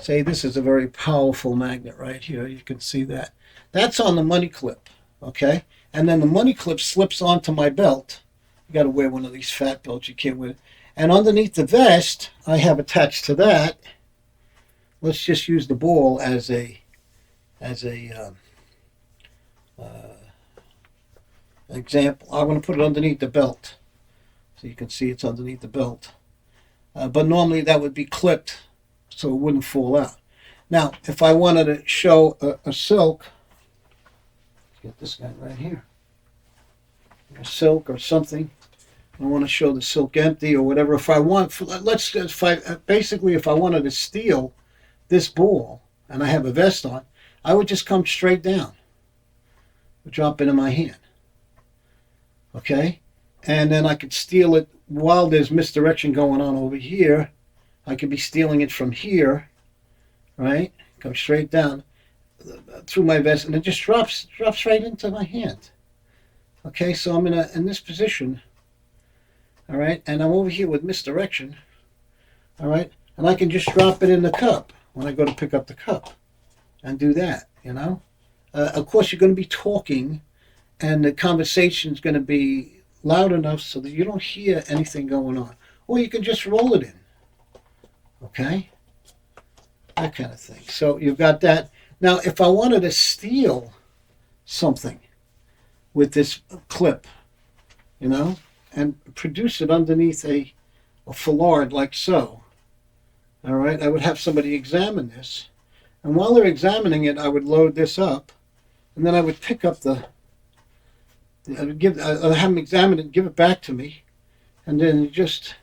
say this is a very powerful magnet right here. You can see that. That's on the money clip. Okay, and then the money clip slips onto my belt. You got to wear one of these fat belts. You can't wear it. And underneath the vest, I have attached to that. Let's just use the ball as a example. I want to put it underneath the belt, so you can see it's underneath the belt. But normally that would be clipped so it wouldn't fall out. Now, if I wanted to show a silk, get this guy right here, a silk or something. I want to show the silk empty or whatever. If I want, basically, if I wanted to steal this ball and I have a vest on, I would just come straight down, drop it in my hand. Okay, and then I could steal it while there's misdirection going on over here. I could be stealing it from here, right? Come straight down through my vest, and it just drops right into my hand. Okay, so I'm in this position. All right, and I'm over here with misdirection. All right, and I can just drop it in the cup when I go to pick up the cup, and do that. Of course, you're going to be talking, and the conversation is going to be loud enough so that you don't hear anything going on, or you can just roll it in. Okay, that kind of thing. So you've got that. Now, if I wanted to steal something with this clip, and produce it underneath a foulard like so, all right, I would have somebody examine this. And while they're examining it, I would load this up, and then I would pick up I'd have them examine it and give it back to me, and then let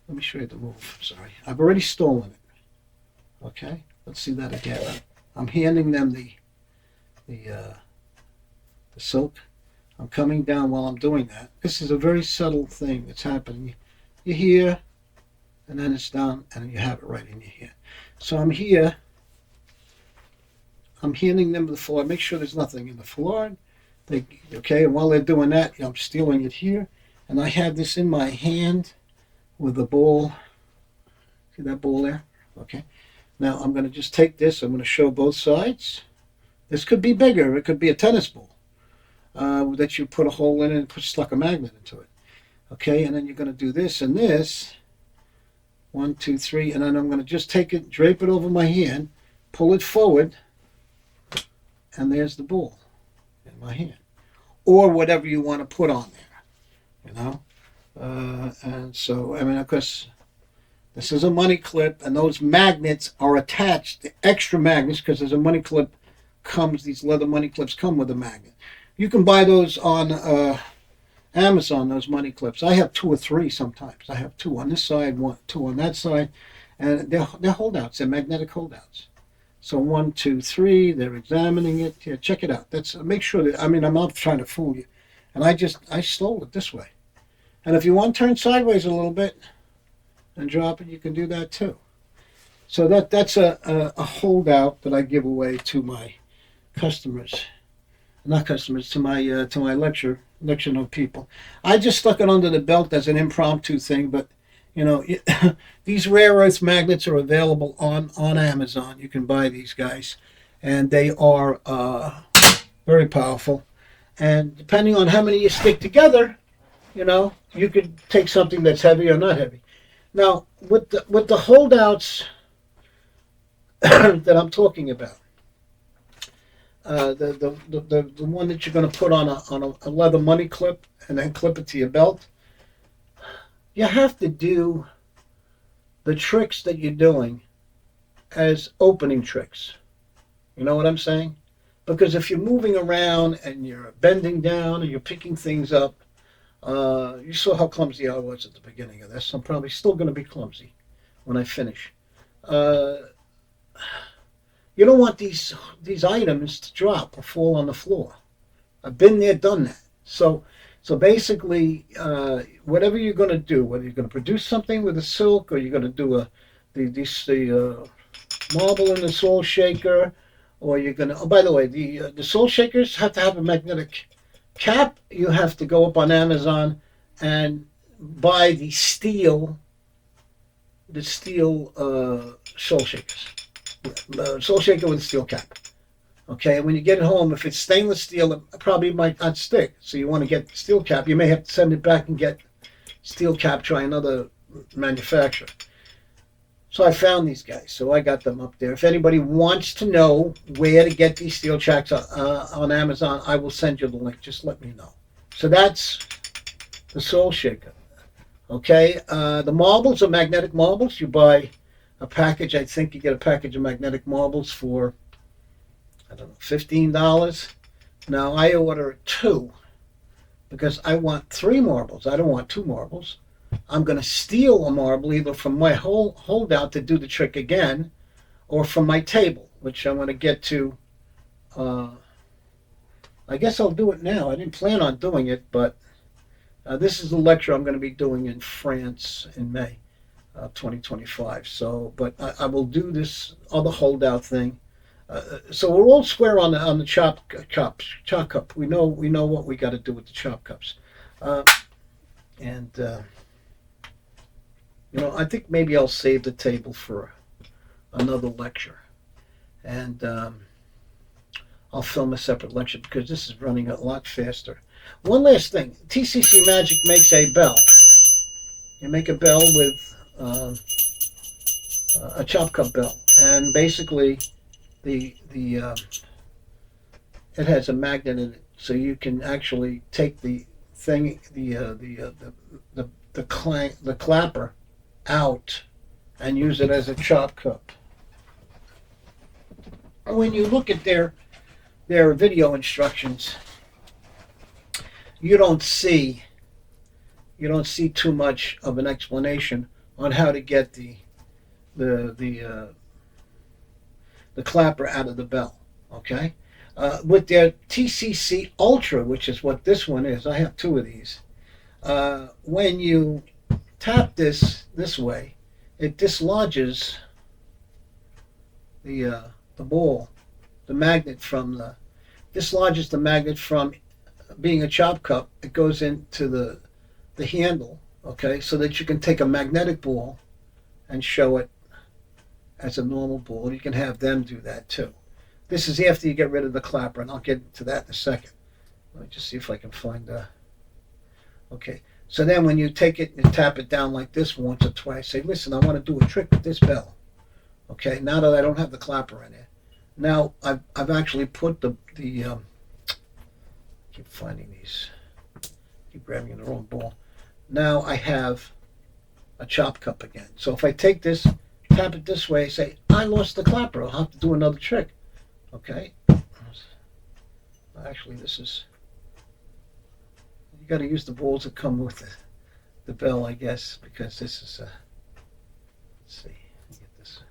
me show you the move. Sorry, I've already stolen it. Okay, let's see that again. I'm handing them the silk. I'm coming down while I'm doing that. This is a very subtle thing that's happening. You hear, and then it's down, and you have it right in your hand. So I'm here. I'm handing them the foulard. Make sure there's nothing in the foulard. Okay, and while they're doing that, I'm stealing it here, and I have this in my hand with the ball. See that ball there? Okay. Now I'm going to just take this. I'm going to show both sides. This could be bigger. It could be a tennis ball that you put a hole in it and stuck a magnet into it. Okay, and then you're going to do this and this. 1, 2, 3, and then I'm going to just take it, drape it over my hand, pull it forward, and there's the ball in my hand, or whatever you want to put on there, and so, of course, this is a money clip, and those magnets are attached, the extra magnets, because there's a money clip these leather money clips come with a magnet. You can buy those on Amazon, those money clips. I have 2 or 3 sometimes. I have 2 on this side, 2 on that side, and they're holdouts. They're magnetic holdouts. So 1, 2, 3. They're examining it. Yeah, check it out. Make sure that. I'm not trying to fool you, and I stole it this way. And if you want to turn sideways a little bit and drop it, you can do that too. So that's a holdout that I give away to my customers. Not customers, to my lecture note people. I just stuck it under the belt as an impromptu thing, but these rare earth magnets are available on Amazon. You can buy these guys, and they are very powerful. And depending on how many you stick together, you could take something that's heavy or not heavy. Now, with the holdouts that I'm talking about, the one that you're going to put on a leather money clip and then clip it to your belt, you have to do the tricks that you're doing as opening tricks. You know what I'm saying? Because if you're moving around and you're bending down and you're picking things up, you saw how clumsy I was at the beginning of this. I'm probably still going to be clumsy when I finish. You don't want these items to drop or fall on the floor. I've been there, done that. So basically, whatever you're going to do, whether you're going to produce something with a silk or you're going to do the marble in the salt shaker, or you're gonna. Oh, by the way, the salt shakers have to have a magnetic cap. You have to go up on Amazon and buy the steel salt shakers, salt shaker with a steel cap. Okay, and when you get it home, if it's stainless steel, it probably might not stick. So you want to get the steel cap. You may have to send it back and get steel cap. Try another manufacturer. So I found these guys. So I got them up there. If anybody wants to know where to get these steel checks on Amazon, I will send you the link. Just let me know. So that's the Soul Shaker. Okay, the marbles are magnetic marbles. You buy a package. I think you get a package of magnetic marbles for, I don't know, $15. Now I order two because I want three marbles. I don't want two marbles. I'm going to steal a marble either from my holdout to do the trick again, or from my table, which I'm going to get to. I guess I'll do it now. I didn't plan on doing it, but this is the lecture I'm going to be doing in France in May 2025. So, but I will do this other holdout thing. So we're all square on the chop cup. We know what we got to do with the chop cups, and I think maybe I'll save the table for another lecture, and I'll film a separate lecture because this is running a lot faster. One last thing, TCC Magic makes a bell. You make a bell with a chop cup bell, and basically it has a magnet in it, so you can actually take the thing, the clapper out and use it as a chop cup. When you look at their video instructions, you don't see too much of an explanation on how to get the clapper out of the bell. Okay, with their TCC Ultra, which is what this one is, I have two of these. When you tap this way, it dislodges the ball, the magnet dislodges the magnet from being a chop cup. It goes into the handle, okay, so that you can take a magnetic ball and show it as a normal ball. You can have them do that too. This is after you get rid of the clapper, and I'll get to that in a second. Let me just see if I can find okay. So then when you take it and tap it down like this once or twice, say, listen, I want to do a trick with this bell. Okay, now that I don't have the clapper in it. Now I've actually put the keep finding these, keep grabbing the wrong ball. Now I have a chop cup again. So if I take this, tap it this way, say, I lost the clapper, I'll have to do another trick. Okay. Actually, this is, you got to use the balls that come with the bell, I guess, because this is let's see, let me get this.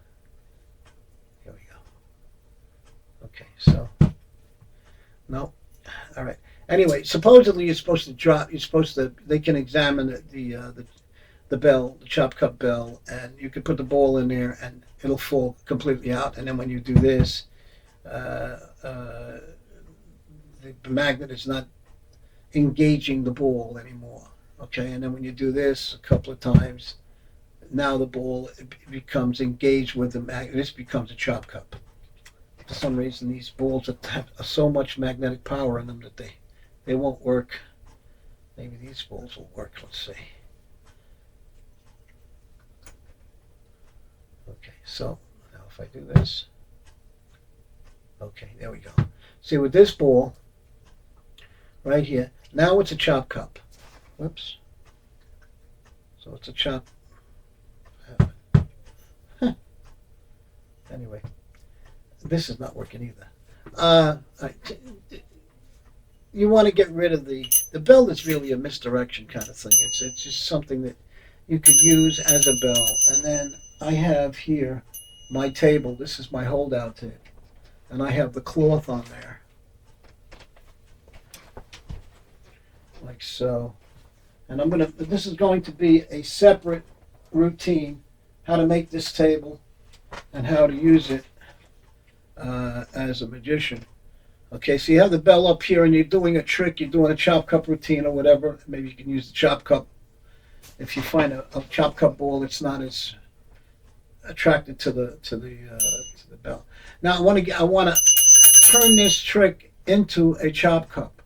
Here we go. Okay, so no, all right. Anyway, supposedly you're supposed to drop. They can examine the bell, the chop cup bell, and you can put the ball in there, and it'll fall completely out. And then when you do this, the magnet is not engaging the ball anymore. Okay, and then when you do this a couple of times, now the ball becomes engaged with the magnet. This becomes a chop cup. For some reason, these balls have so much magnetic power in them that they won't work. Maybe these balls will work. Let's see. Okay, so now if I do this, okay, there we go. See, with this ball right here, now it's a chop cup. Whoops. So it's a chop. Anyway, this is not working either. You want to get rid of the bell. Is really a misdirection kind of thing. It's just something that you could use as a bell. And then I have here my table. This is my holdout table, and I have the cloth on there, like so. And this is going to be a separate routine how to make this table and how to use it as a magician. Okay, so you have the bell up here and you're doing a trick, you're doing a chop cup routine or whatever. Maybe you can use the chop cup. If you find a chop cup ball that's not as attracted to the bell. Now I want to turn this trick into a chop cup.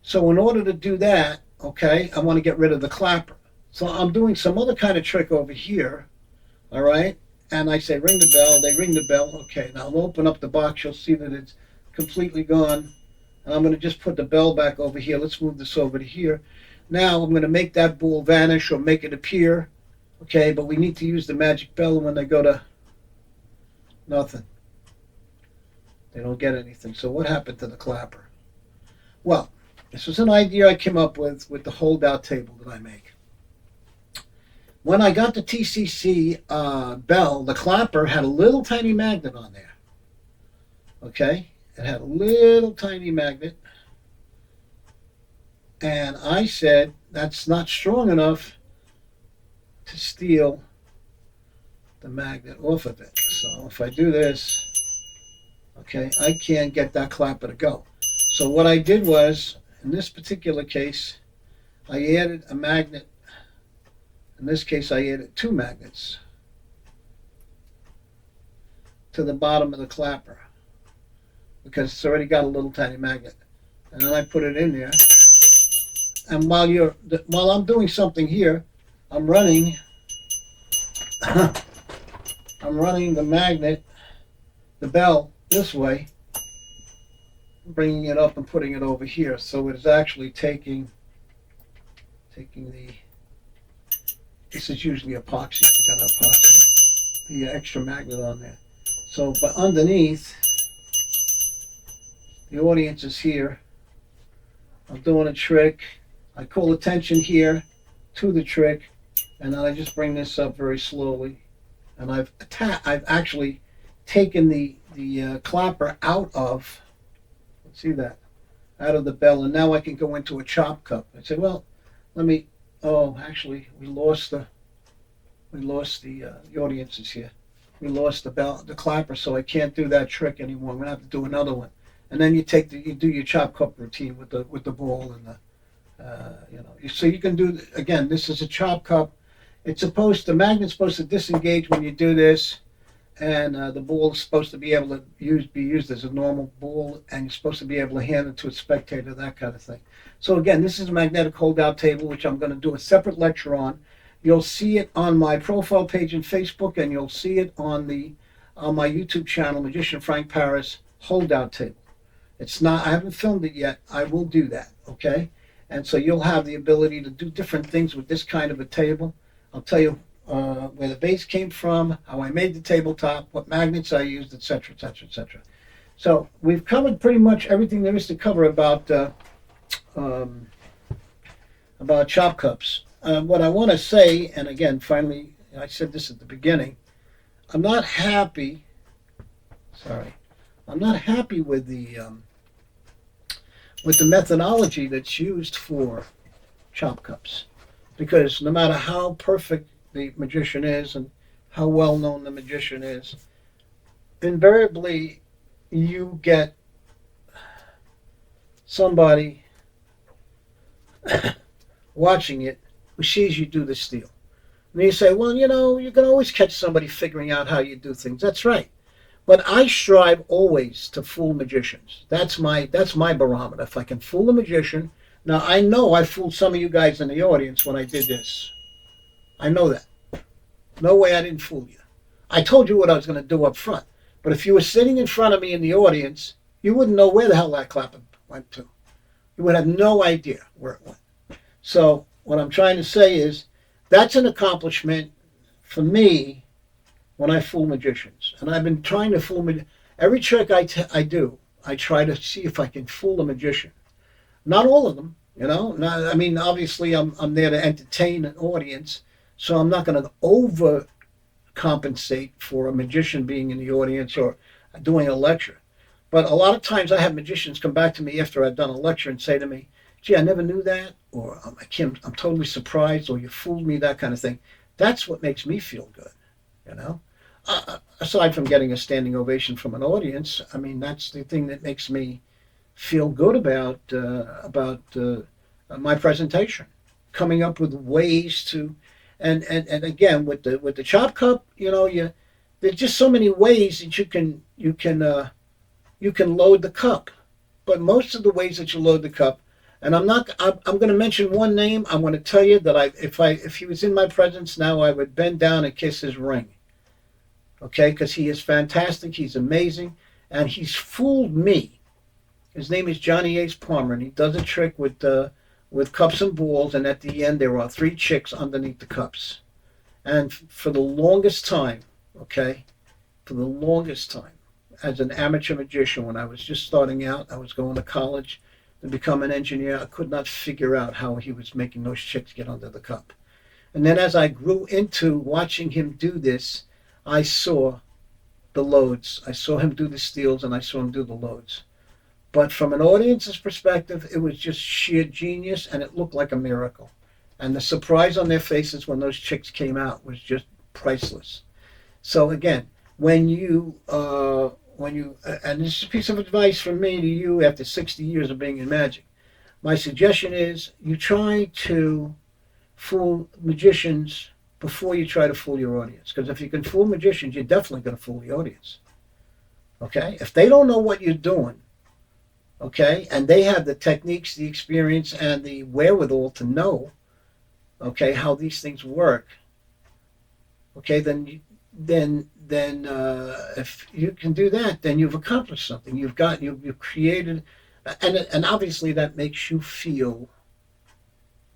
So in order to do that, okay, I want to get rid of the clapper. So I'm doing some other kind of trick over here, all right? And I say ring the bell, they ring the bell. Okay, now I'll open up the box, you'll see that it's completely gone. And I'm going to just put the bell back over here. Let's move this over to here. Now I'm going to make that ball vanish or make it appear. Okay, but we need to use the magic bell when they go to nothing. They don't get anything. So what happened to the clapper? Well, this was an idea I came up with the holdout table that I make. When I got the TCC bell, the clapper had a little tiny magnet on there. Okay, it had a little tiny magnet. And I said, that's not strong enough to steal the magnet off of it. So if I do this, okay, I can't get that clapper to go. So what I did was, in this particular case, I added a magnet. In this case, I added 2 magnets to the bottom of the clapper because it's already got a little tiny magnet. And then I put it in there. And while I'm doing something here, I'm running the magnet, the bell, this way, bringing it up and putting it over here. So it is actually taking the, this is usually epoxy, I got epoxy, the extra magnet on there. So, but underneath, the audience is here. I'm doing a trick. I call attention here to the trick, and then I just bring this up very slowly. And I've actually taken the clapper out of, let's see that, out of the bell, and now I can go into a chop cup. I said, well, let me, oh, actually, we lost the audiences here. We lost the clapper, so I can't do that trick anymore. I'm gonna have to do another one. And then you do your chop cup routine with the ball and the, so you can do, again, this is a chop cup. The magnet's supposed to disengage when you do this, and the ball is supposed to be able to be used as a normal ball, and you're supposed to be able to hand it to a spectator, that kind of thing. So again, this is a magnetic holdout table, which I'm going to do a separate lecture on. You'll see it on my profile page in Facebook, and you'll see it on my YouTube channel, Magician Frank Paris Holdout Table. It's not, I haven't filmed it yet. I will do that, okay? And so you'll have the ability to do different things with this kind of a table. I'll tell you where the base came from, how I made the tabletop, what magnets I used, etc., etc., etc. So we've covered pretty much everything there is to cover about chop cups. What I want to say, and again, finally, I said this at the beginning, I'm not happy with the methodology that's used for chop cups, because no matter how perfect the magician is and how well known the magician is, invariably you get somebody watching it who sees you do the steal. And you say, well, you can always catch somebody figuring out how you do things. That's right. But I strive always to fool magicians. That's my barometer. If I can fool a magician, now I know I fooled some of you guys in the audience when I did this. I know that. No way I didn't fool you. I told you what I was going to do up front. But if you were sitting in front of me in the audience, you wouldn't know where the hell that clapper went to. You would have no idea where it went. So what I'm trying to say is that's an accomplishment for me when I fool magicians. And I've been trying to fool every trick I do, I try to see if I can fool a magician. Not all of them, obviously I'm there to entertain an audience, so I'm not going to overcompensate for a magician being in the audience or doing a lecture. But a lot of times I have magicians come back to me after I've done a lecture and say to me, gee, I never knew that, or I'm totally surprised, or you fooled me, that kind of thing. That's what makes me feel good. you know. Aside from getting a standing ovation from an audience, I mean, that's the thing that makes me feel good about my presentation, coming up with ways to, and again with the chop cup, you know, there's just so many ways that you can load the cup, but most of the ways that you load the cup, and I'm going to mention one name. I'm going to tell you that if he was in my presence now, I would bend down and kiss his ring, okay, because he is fantastic, he's amazing, and he's fooled me. His name is Johnny Ace Palmer, and he does a trick with cups and balls, and at the end there are three chicks underneath the cups. And for the longest time, okay, for the longest time, as an amateur magician, when I was just starting out, I was going to college to become an engineer. I could not figure out how he was making those chicks get under the cup. And then as I grew into watching him do this, I saw the loads. I saw him do the steals, and I saw him do the loads. But from an audience's perspective, it was just sheer genius, and it looked like a miracle. And the surprise on their faces when those chicks came out was just priceless. So again, and this is a piece of advice from me to you after 60 years of being in magic. My suggestion is you try to fool magicians before you try to fool your audience. Because if you can fool magicians, you're definitely going to fool the audience. Okay? If they don't know what you're doing, okay, and they have the techniques, the experience, and the wherewithal to know, okay, how these things work, okay, then if you can do that, then you've accomplished something. You've created, and obviously that makes you feel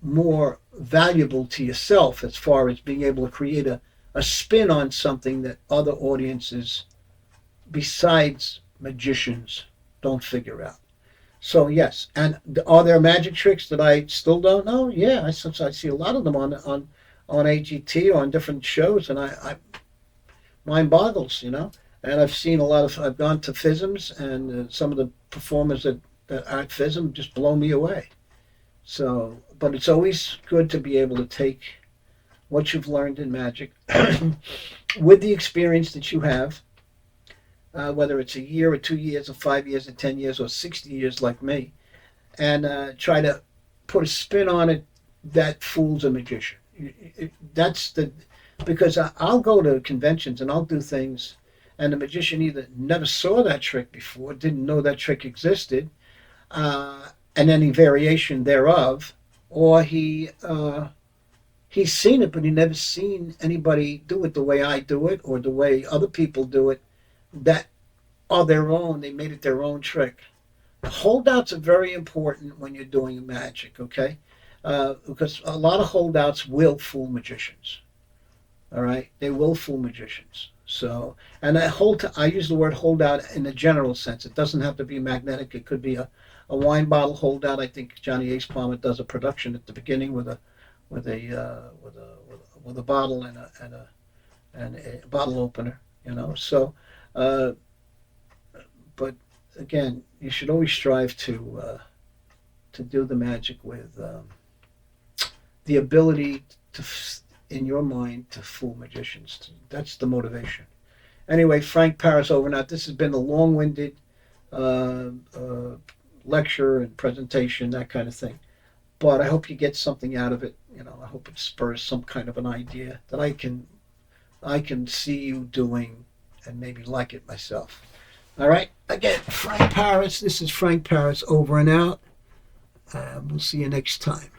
more valuable to yourself as far as being able to create a spin on something that other audiences besides magicians don't figure out. So yes, and are there magic tricks that I still don't know? Yeah, I see a lot of them on AGT or on different shows, and I mind boggles, you know. And I've gone to FISMs, and some of the performers that aren't FISM just blow me away. So, but it's always good to be able to take what you've learned in magic with the experience that you have, whether it's a year or 2 years or 5 years or 10 years or 60 years like me, and try to put a spin on it that fools a magician. That's because I'll go to conventions and I'll do things, and the magician either never saw that trick before, didn't know that trick existed, and any variation thereof, or he's seen it, but he never seen anybody do it the way I do it or the way other people do it that are their own. They made it their own trick. Holdouts are very important when you're doing magic, okay? Because a lot of holdouts will fool magicians. All right, they will fool magicians. So, and I use the word holdout in a general sense. It doesn't have to be magnetic. It could be a wine bottle holdout. I think Johnny Ace Palmer does a production at the beginning with a bottle and a bottle opener. You know, so. But again, you should always strive to do the magic with the ability to, in your mind, to fool magicians. That's the motivation. Anyway, Frank Paris over and out. This has been a long-winded lecture and presentation, that kind of thing. But I hope you get something out of it. You know, I hope it spurs some kind of an idea that I can see you doing and maybe like it myself. All right. Again, Frank Paris. This is Frank Paris over and out. We'll see you next time.